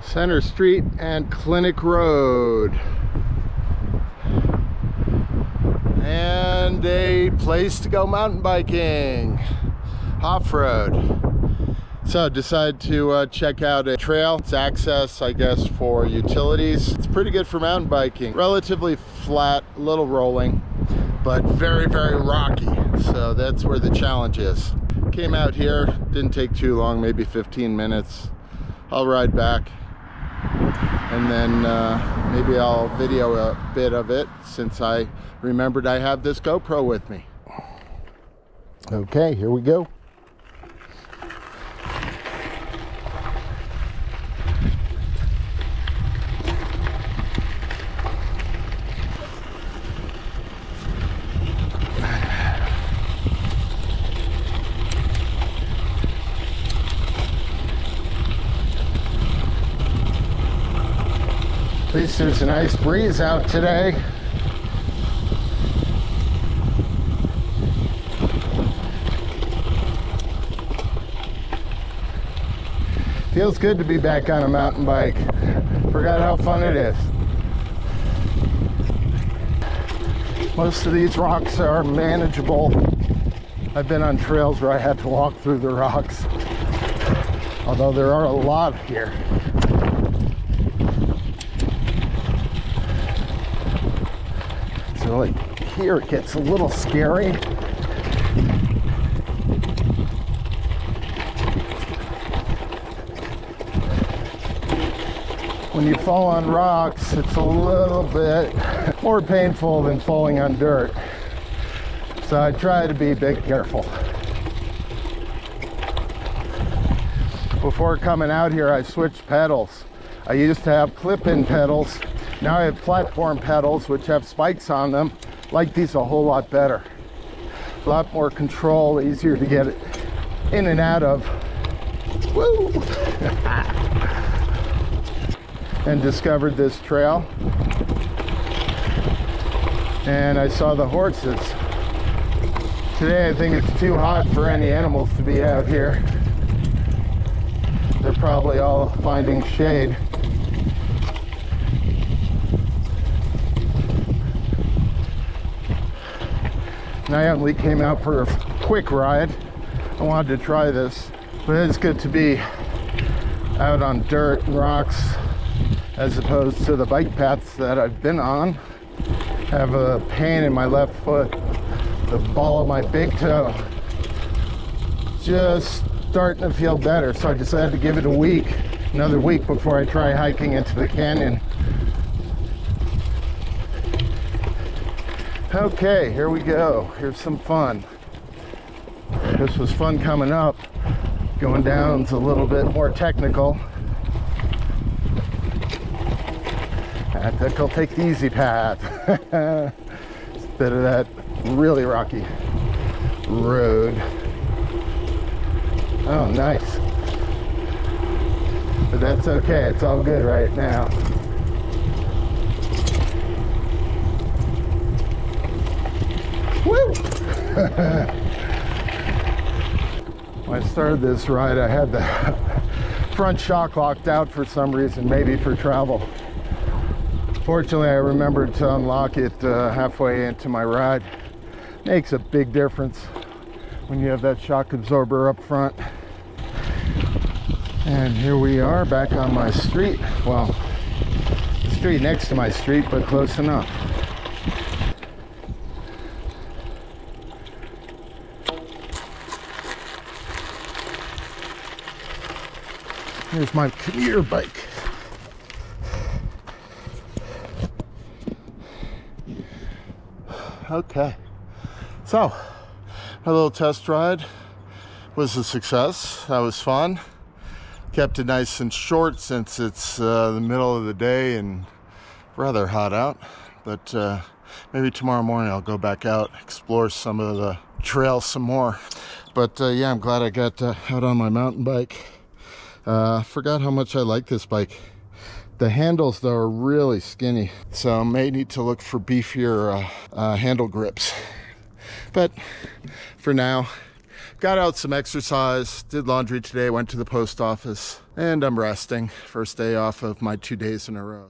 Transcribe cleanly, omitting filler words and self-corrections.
Center Street and Clinic Road. And a place to go mountain biking, off-road. So I decided to check out a trail. It's access, I guess, for utilities. It's pretty good for mountain biking. Relatively flat, a little rolling, but very, very rocky. So that's where the challenge is. Came out here, didn't take too long, maybe 15 minutes. I'll ride back, and then maybe I'll video a bit of it since I remembered I have this GoPro with me. Okay, here we go. At least there's a nice breeze out today. Feels good to be back on a mountain bike. Forgot how fun it is. Most of these rocks are manageable. I've been on trails where I had to walk through the rocks, although there are a lot here. So like here it gets a little scary. When you fall on rocks, it's a little bit more painful than falling on dirt. So I try to be a bit careful. Before coming out here, I switched pedals. I used to have clip-in pedals. Now I have platform pedals which have spikes on them. Like these a whole lot better. A lot more control, easier to get it in and out of. Woo! And discovered this trail. And I saw the horses. Today I think it's too hot for any animals to be out here. They're probably all finding shade. And I only came out for a quick ride. I wanted to try this, but it's good to be out on dirt and rocks as opposed to the bike paths that I've been on. I have a pain in my left foot, the ball of my big toe. Just starting to feel better, so I decided to give it a week, another week before I try hiking into the canyon. Okay, here we go. Here's some fun. This was fun coming up. Going down's a little bit more technical. I think I'll take the easy path instead of that really rocky road. Oh, nice. But that's okay. It's all good right now. Woo! When I started this ride, I had the front shock locked out for some reason, maybe for travel. Fortunately, I remembered to unlock it halfway into my ride. Makes a big difference when you have that shock absorber up front. And here we are back on my street. Well, the street next to my street, but close enough. Here's my commuter bike. Okay, so my little test ride was a success. That was fun. Kept it nice and short since it's the middle of the day and rather hot out. But maybe tomorrow morning I'll go back out, explore some of the trails some more. But yeah, I'm glad I got out on my mountain bike. Forgot how much I like this bike. The handles though are really skinny, so I may need to look for beefier handle grips. But for now, got out some exercise, did laundry today, went to the post office, and I'm resting. First day off of my 2 days in a row.